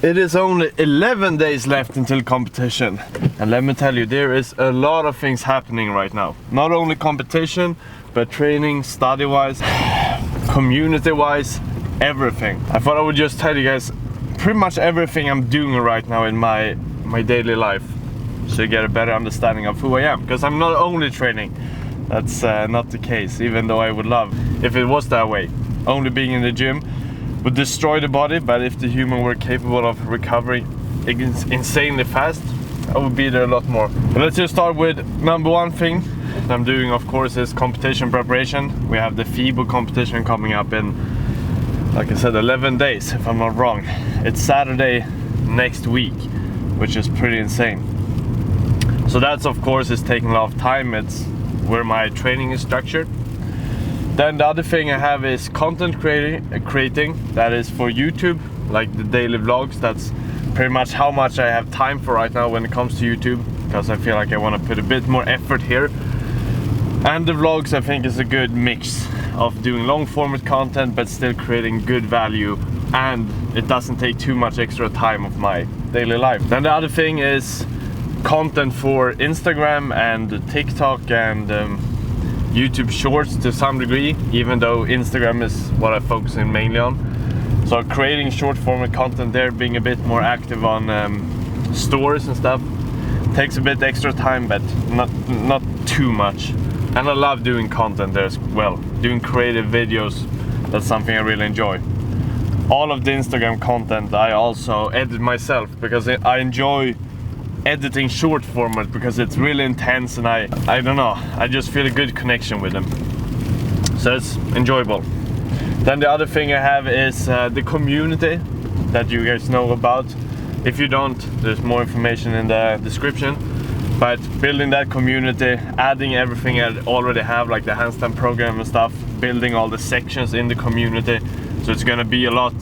It is only 11 days left until competition, and let me tell you, there is a lot of things happening right now. Not only competition, but training, study-wise, community-wise, everything. I thought I would just tell you guys pretty much everything I'm doing right now in my daily life, so you get a better understanding of who I am. Because I'm not only training, that's not the case, even though I would love if it was that way. Only being in the gym would destroy the body, but if the human were capable of recovering insanely fast, I would be there a lot more. But let's just start with number one thing that I'm doing, of course, is competition preparation. We have the FIBO competition coming up in, like I said, 11 days, if I'm not wrong. It's Saturday next week, which is pretty insane. So that's, of course, is taking a lot of time. It's where my training is structured. Then the other thing I have is content creating. That is for YouTube, like the daily vlogs. That's pretty much how much I have time for right now when it comes to YouTube, because I feel like I want to put a bit more effort here. And the vlogs, I think, is a good mix of doing long format content but still creating good value, and it doesn't take too much extra time of my daily life. Then the other thing is content for Instagram and TikTok and YouTube Shorts to some degree, even though Instagram is what I focus in mainly on. So creating short format content there, being a bit more active on stores and stuff, takes a bit extra time, but not too much. And I love doing content there as well, doing creative videos. That's something I really enjoy. All of the Instagram content I also edit myself, because I enjoy editing short format, because it's really intense, and I don't know, I just feel a good connection with them, so it's enjoyable. Then the other thing I have is the community that you guys know about. If you don't, there's more information in the description. But building that community, adding everything I already have, like the handstand program and stuff, building all the sections in the community. So it's gonna be a lot,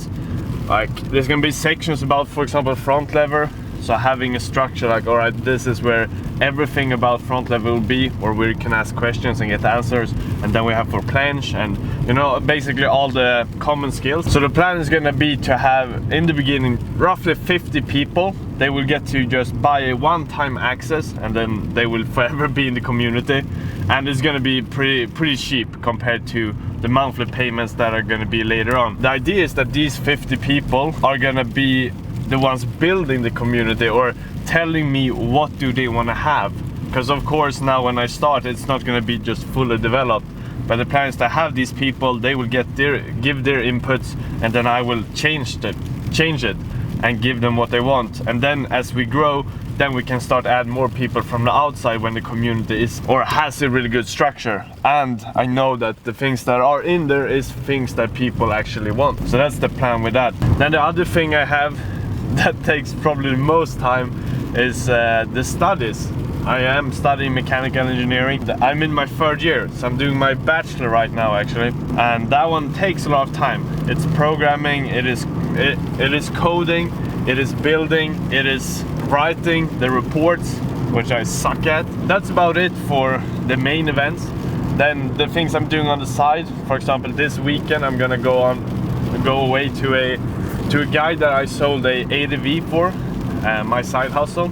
like there's gonna be sections about, for example, front lever. So having a structure like, all right, this is where everything about front lever will be, or where you can ask questions and get answers. And then we have for planche and, you know, basically all the common skills. So the plan is gonna be to have, in the beginning, roughly 50 people. They will get to just buy a one-time access, and then they will forever be in the community. And it's gonna be pretty cheap compared to the monthly payments that are gonna be later on. The idea is that these 50 people are gonna be the ones building the community, or telling me what do they want to have. Because of course now when I start, it's not going to be just fully developed, but the plan is to have these people, they will give their inputs, and then I will change it and give them what they want. And then as we grow, then we can start add more people from the outside when the community is, or has a really good structure. And I know that the things that are in there is things that people actually want. So that's the plan with that. Then the other thing I have that takes probably the most time is the studies. I am studying mechanical engineering. I'm in my third year, so I'm doing my bachelor right now actually, and that one takes a lot of time. It's programming, it is coding, it is building, it is writing the reports, which I suck at. That's about it for the main events. Then the things I'm doing on the side, for example, this weekend I'm gonna go away to a guy that I sold a ADV for, my side hustle.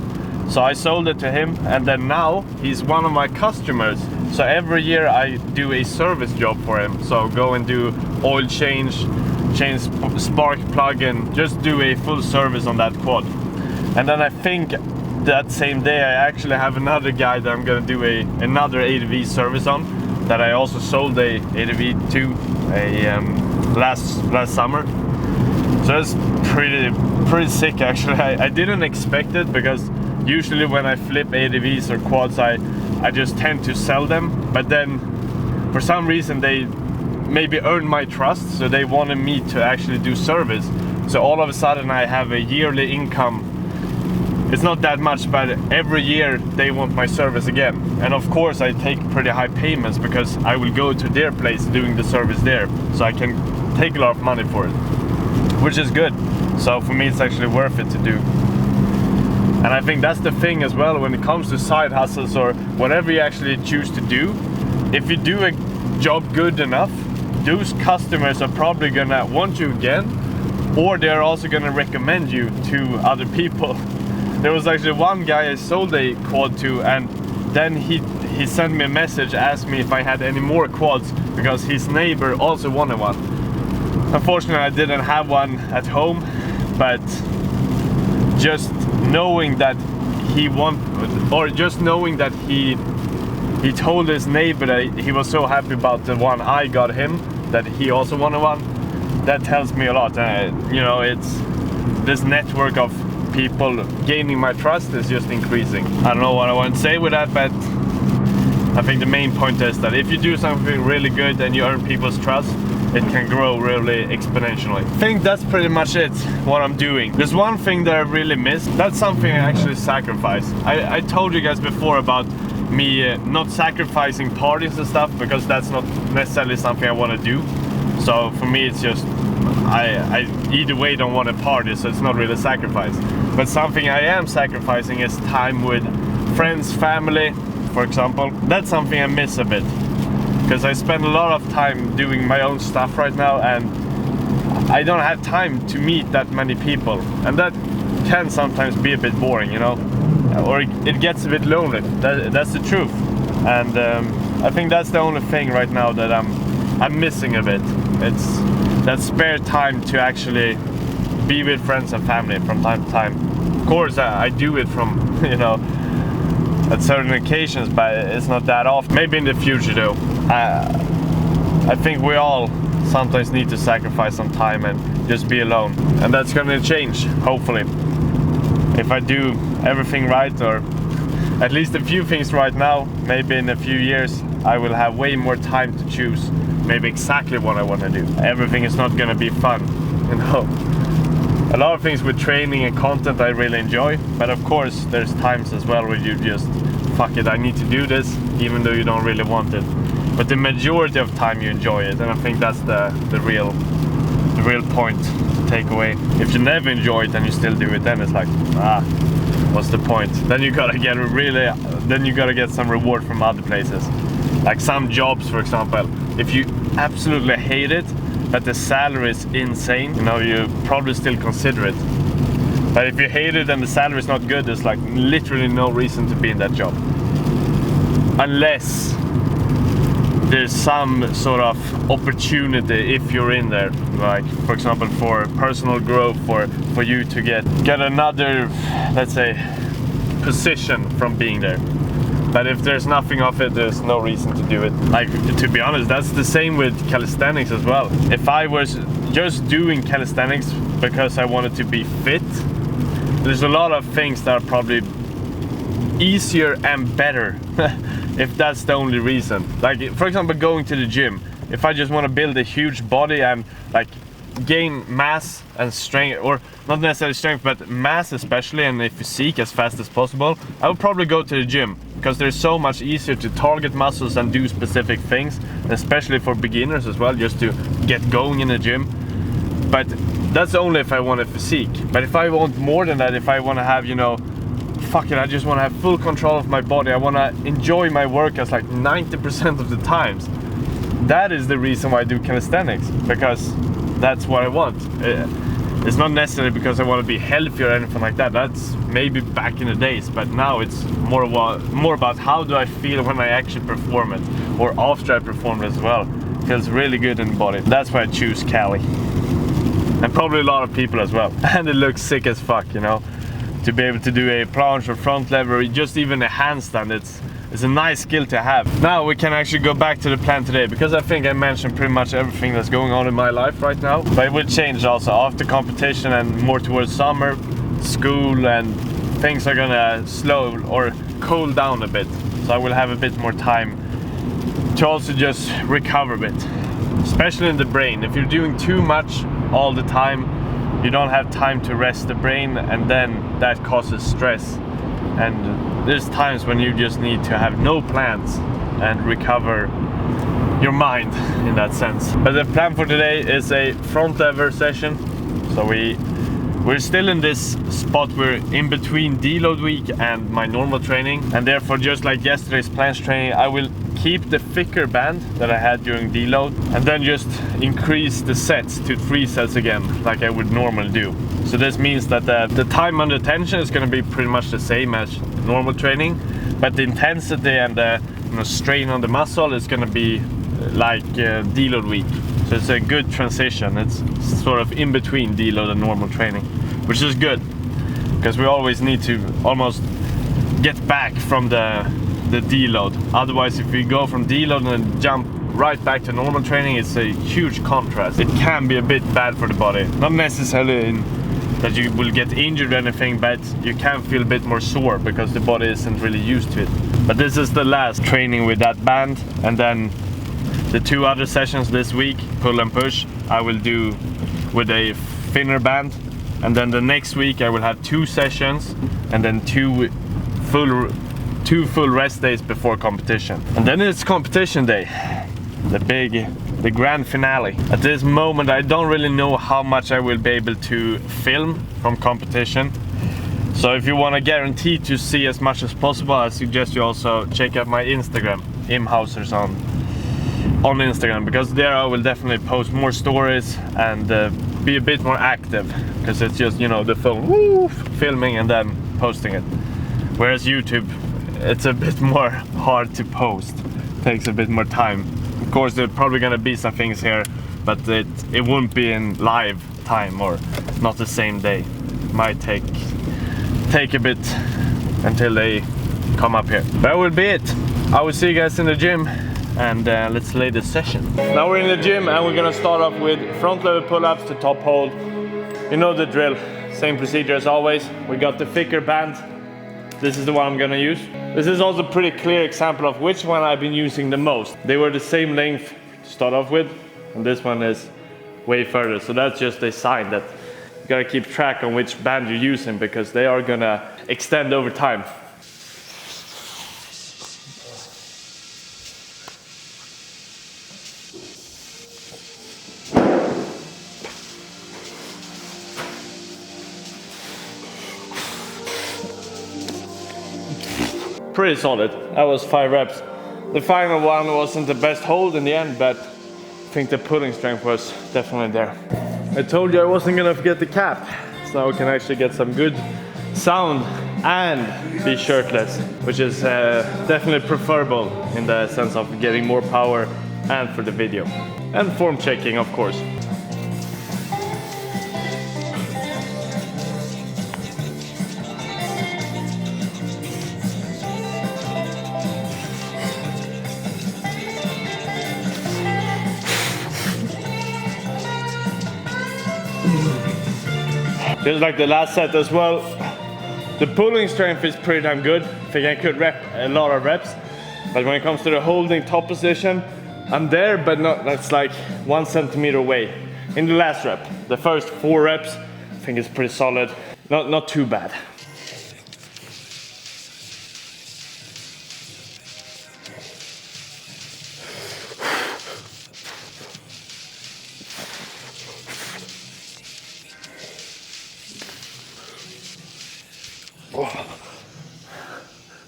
So I sold it to him, and then now he's one of my customers. So every year I do a service job for him. So go and do oil change spark plug, and just do a full service on that quad. And then I think that same day I actually have another guy that I'm gonna do another ADV service on, that I also sold a ADV to last summer. So it's pretty sick actually. I didn't expect it, because usually when I flip ADVs or quads, I just tend to sell them. But then for some reason they maybe earned my trust, so they wanted me to actually do service. So all of a sudden I have a yearly income. It's not that much, but every year they want my service again. And of course I take pretty high payments, because I will go to their place doing the service there, so I can take a lot of money for it, which is good. So for me it's actually worth it to do. And I think that's the thing as well when it comes to side hustles, or whatever you actually choose to do. If you do a job good enough, those customers are probably gonna want you again, or they're also gonna recommend you to other people. There was actually one guy I sold a quad to, and then he sent me a message, asked me if I had any more quads because his neighbor also wanted one. Unfortunately, I didn't have one at home, but just knowing that he told his neighbor that he was so happy about the one I got him that he also wanted one, that tells me a lot. You know, it's this network of people gaining my trust is just increasing. I don't know what I want to say with that, but I think the main point is that if you do something really good and you earn people's trust, it can grow really exponentially. I think that's pretty much it, what I'm doing. There's one thing that I really miss. That's something I actually sacrifice. I told you guys before about me not sacrificing parties and stuff, because that's not necessarily something I want to do. So for me, it's just, I either way don't want to party, so it's not really a sacrifice. But something I am sacrificing is time with friends, family, for example. That's something I miss a bit, because I spend a lot of time doing my own stuff right now, and I don't have time to meet that many people, and that can sometimes be a bit boring, you know, or it gets a bit lonely. That's the truth, and I think that's the only thing right now that I'm missing a bit. It's that spare time to actually be with friends and family from time to time. Of course, I do it from, you know, at certain occasions, but it's not that often. Maybe in the future though. I think we all sometimes need to sacrifice some time and just be alone, and that's gonna change, hopefully. If I do everything right, or at least a few things right now, maybe in a few years I will have way more time to choose maybe exactly what I want to do. Everything is not gonna be fun, you know. A lot of things with training and content I really enjoy, but of course there's times as well where you just, fuck it, I need to do this, even though you don't really want it. But the majority of time you enjoy it, and I think that's the real point to take away. If you never enjoy it and you still do it, then it's like, what's the point? Then you gotta get some reward from other places. Like some jobs, for example, if you absolutely hate it, but the salary is insane, you know, you probably still consider it. But if you hate it and the salary is not good, there's like literally no reason to be in that job. Unless there's some sort of opportunity if you're in there, like for example for personal growth, for you to get another, let's say, position from being there. But if there's nothing of it, there's no reason to do it. Like, to be honest, that's the same with calisthenics as well. If I was just doing calisthenics because I wanted to be fit, there's a lot of things that are probably easier and better if that's the only reason. Like, for example, going to the gym. If I just want to build a huge body and like gain mass and strength, or not necessarily strength, but mass especially, and a physique as fast as possible, I would probably go to the gym, because there's so much easier to target muscles and do specific things, especially for beginners as well, just to get going in the gym. But that's only if I want a physique. But if I want more than that, if I want to have, you know, fuck it, I just want to have full control of my body, I want to enjoy my workouts like 90% of the times, that is the reason why I do calisthenics, because that's what I want. It's not necessarily because I want to be healthy or anything like that. That's maybe back in the days, but now it's more about how do I feel when I actually perform it, or after I perform it as well. It feels really good in the body. That's why I choose Cali, and probably a lot of people as well. And it looks sick as fuck, you know, to be able to do a planche or front lever, or just even a handstand. It's a nice skill to have. Now we can actually go back to the plan today, because I think I mentioned pretty much everything that's going on in my life right now. But it will change also after competition and more towards summer, school, and things are gonna slow or cool down a bit. So I will have a bit more time to also just recover a bit, especially in the brain. If you're doing too much all the time, you don't have time to rest the brain, and then that causes stress. And there's times when you just need to have no plans and recover your mind in that sense. But the plan for today is a front lever session. So we're still in this spot, we're in between deload week and my normal training, and therefore, just like yesterday's planche training, I will keep the thicker band that I had during deload and then just increase the sets to 3 sets again, like I would normally do. So this means that the time under tension is going to be pretty much the same as normal training, but the intensity and the strain on the muscle is going to be like deload week. So it's a good transition. It's sort of in between deload and normal training, which is good because we always need to almost get back from the deload. Otherwise, if we go from deload and jump right back to normal training, it's a huge contrast. It can be a bit bad for the body. Not necessarily that you will get injured or anything, but you can feel a bit more sore because the body isn't really used to it. But this is the last training with that band, and then the 2 other sessions this week, pull and push, I will do with a thinner band, and then the next week I will have 2 sessions and then 2 full rest days before competition. And then it's competition day, the grand finale. At this moment I don't really know how much I will be able to film from competition. So if you want to guarantee to see as much as possible, I suggest you also check out my Instagram, Imhausers on Instagram, because there I will definitely post more stories and be a bit more active, because it's just, you know, the phone filming and then posting it. Whereas YouTube, it's a bit more hard to post, takes a bit more time. Of course there's probably gonna be some things here, but it won't be in live time or not the same day. Might take a bit until they come up here. That will be it. I will see you guys in the gym, and let's lay the session. Now we're in the gym and we're gonna start off with front level pull-ups to top hold. You know the drill, same procedure as always. We got the thicker band. This is the one I'm gonna use. This is also a pretty clear example of which one I've been using the most. They were the same length to start off with, and this one is way further. So that's just a sign that you gotta keep track on which band you're using, because they are gonna extend over time. Pretty solid. That was 5 reps. The final one wasn't the best hold in the end, but I think the pulling strength was definitely there. I told you I wasn't gonna forget the cap, so now we can actually get some good sound and be shirtless, which is definitely preferable in the sense of getting more power and for the video. And form checking, of course. Just like the last set as well, the pulling strength is pretty damn good. I think I could rep a lot of reps, but when it comes to the holding top position, I'm there, but not, that's like 1 centimeter away. In the last rep, the first 4 reps, I think it's pretty solid. Not too bad.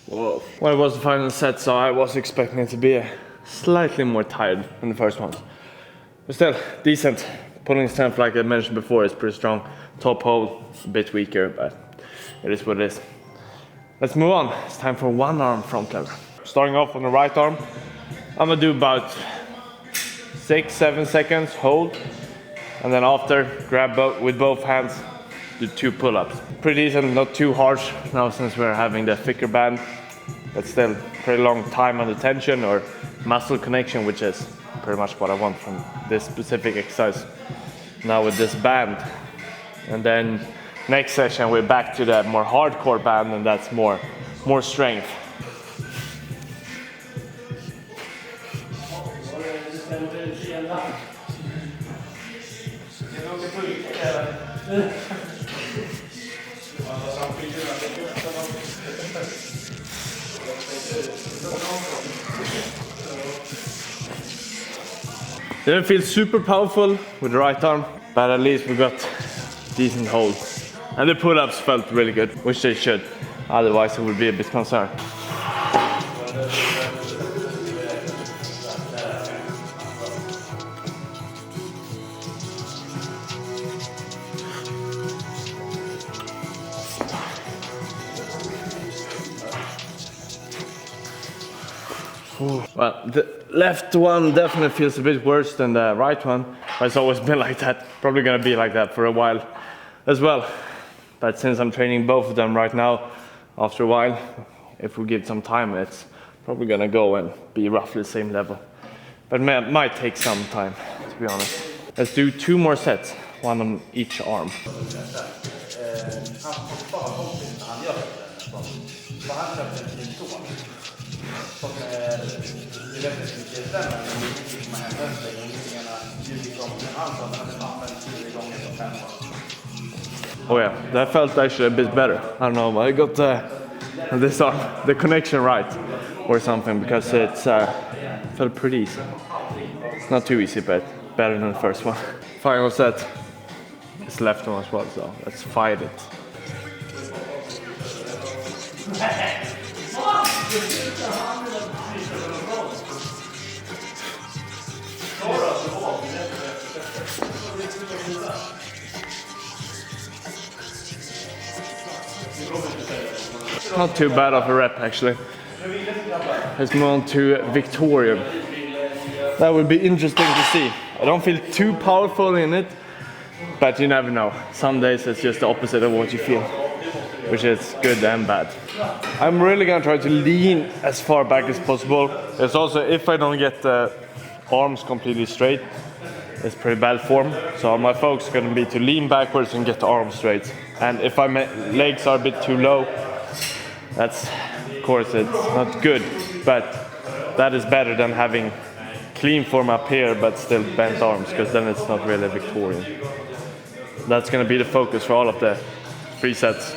Whoa. Well, it was the final set, so I was expecting it to be slightly more tired than the first ones. But still, decent. Pulling strength, like I mentioned before, is pretty strong. Top hold, a bit weaker, but it is what it is. Let's move on. It's time for 1 arm front lever. Starting off on the right arm, I'm gonna do about 6-7 seconds, hold. And then after, grab with both hands, do 2 pull-ups. Pretty decent, not too harsh now since we're having the thicker band, but still pretty long time under tension or muscle connection, which is pretty much what I want from this specific exercise. Now with this band. And then next session we're back to the more hardcore band, and that's more strength. Didn't feel super powerful with the right arm, but at least we got decent hold. And the pull-ups felt really good, which they should. Otherwise I would be a bit concerned. Well, the left one definitely feels a bit worse than the right one, but it's always been like that. Probably gonna be like that for a while as well. But since I'm training both of them right now, after a while, if we give some time, it's probably gonna go and be roughly the same level. But it might take some time, to be honest. Let's do 2 more sets, 1 on each arm. Oh yeah, that felt actually a bit better. I don't know, I got this arm, the connection right or something, because it's felt pretty easy. Not too easy, but better than the first one. Final set is left one as well, so let's fight it. Not too bad of a rep actually. Let's move on to Victorian. That would be interesting to see. I don't feel too powerful in it, but you never know. Some days it's just the opposite of what you feel, which is good and bad. I'm really gonna try to lean as far back as possible. It's also, if I don't get the arms completely straight, it's pretty bad form. So my focus is gonna be to lean backwards and get the arms straight. And if my legs are a bit too low, that's, of course, it's not good, but that is better than having clean form up here but still bent arms, because then it's not really Victorian. That's gonna be the focus for all of the 3 sets.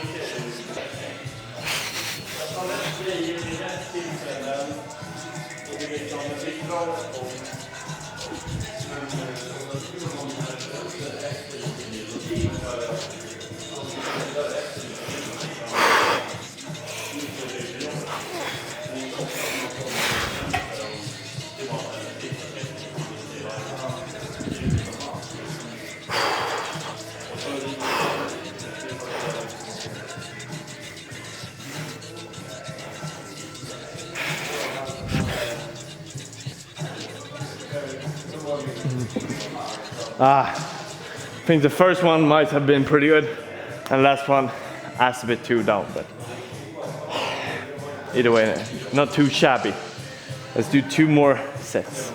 I think the first one might have been pretty good, and last one asked a bit too down, but either way, not too shabby. Let's do 2 more sets.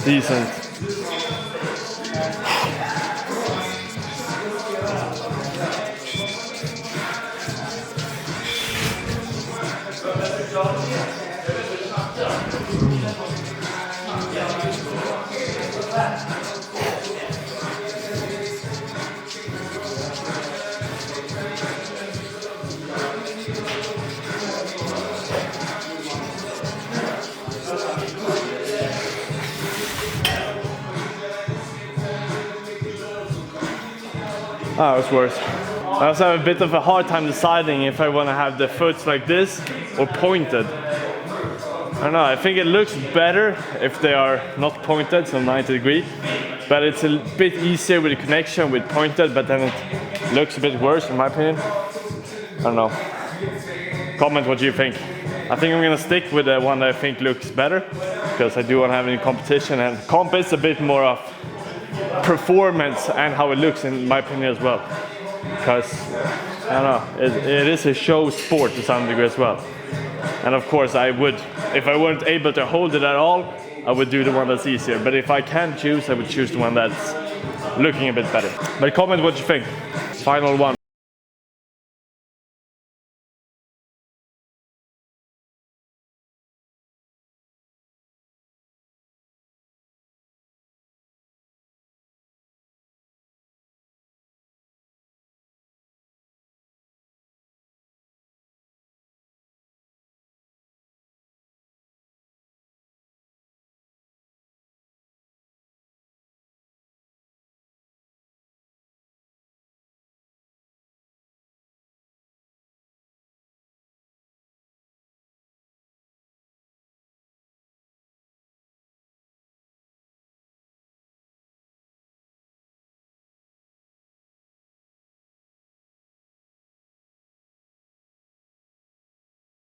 Decent. Oh, it's worse. I also have a bit of a hard time deciding if I want to have the foot like this or pointed. I don't know, I think it looks better if they are not pointed, so 90 degree. But it's a bit easier with the connection with pointed, but then it looks a bit worse in my opinion. I don't know. Comment what you think. I think I'm gonna stick with the one that I think looks better, because I do want to have any competition, and comp is a bit more of performance and how it looks in my opinion as well, because I don't know, it is a show sport to some degree as well. And of course I would, if I weren't able to hold it at all, I would do the one that's easier, but if I can choose, I would choose the one that's looking a bit better. But comment what you think. Final one.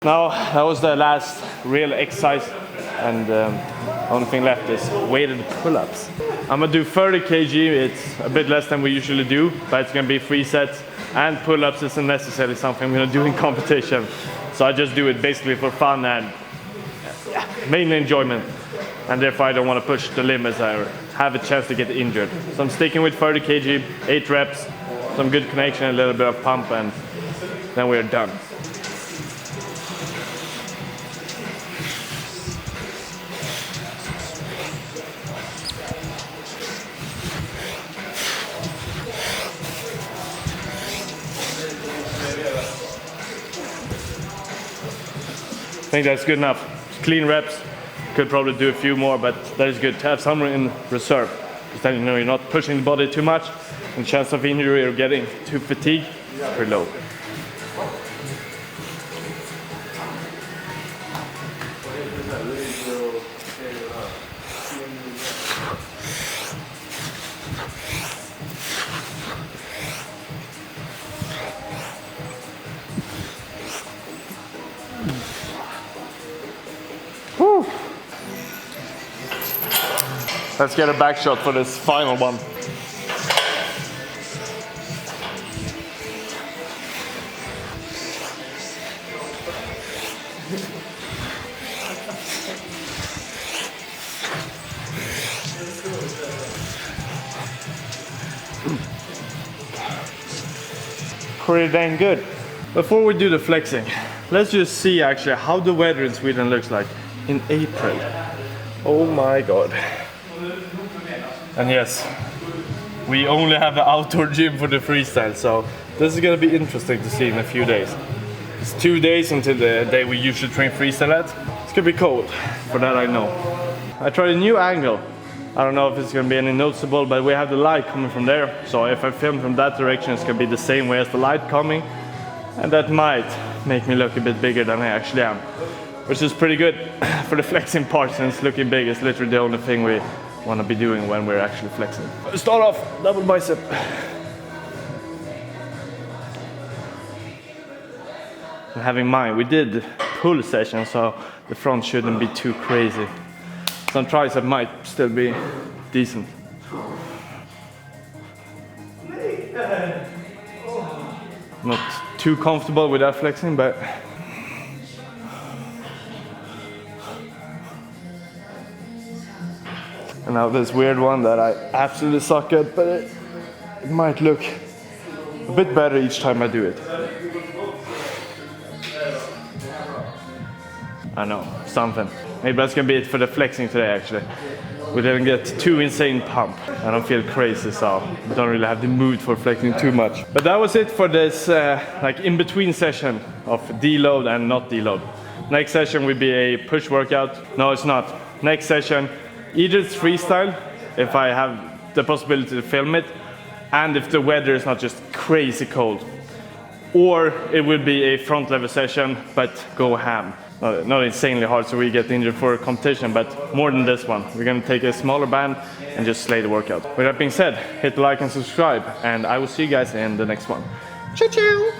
Now that was the last real exercise, and the only thing left is weighted pull-ups. I'm gonna do 30 kg. It's a bit less than we usually do, but it's gonna be 3 sets, and pull-ups isn't necessarily something I'm gonna do in competition. So I just do it basically for fun and mainly enjoyment, and therefore I don't want to push the limits or have a chance to get injured. So I'm sticking with 30 kg, 8 reps, some good connection, a little bit of pump, and then we're done. I think that's good enough. Clean reps. Could probably do a few more, but that is good to have some in reserve. Because then you know you're not pushing the body too much, and the chance of injury or getting too fatigued is pretty low. Woo. Let's get a back shot for this final one. Pretty dang good. Before we do the flexing, let's just see actually how the weather in Sweden looks like in April. Oh my god. And yes, we only have the outdoor gym for the freestyle, so this is gonna be interesting to see in a few days. It's 2 days until the day we usually train freestyle at. It's gonna be cold, for that I know. I tried a new angle. I don't know if it's gonna be any noticeable, but we have the light coming from there. So if I film from that direction, it's gonna be the same way as the light coming. And that might make me look a bit bigger than I actually am. Which is pretty good for the flexing part, since looking big is literally the only thing we want to be doing when we're actually flexing. Start off, double bicep. And have in mind, we did pull session, so the front shouldn't be too crazy. Some tricep might still be decent. Not too comfortable with that flexing, but and now this weird one that I absolutely suck at, but it might look a bit better each time I do it. I know, something. Maybe that's gonna be it for the flexing today actually. We didn't get too insane pump. I don't feel crazy, so I don't really have the mood for flexing too much. But that was it for this like in-between session of deload and not deload. Next session will be a push workout. No, it's not. Next session, either it's freestyle, if I have the possibility to film it, and if the weather is not just crazy cold. Or it will be a front lever session, but go ham. Not insanely hard so we get injured for a competition, but more than this one. We're gonna take a smaller band and just slay the workout. With that being said, hit the like and subscribe, and I will see you guys in the next one. Ciao, ciao!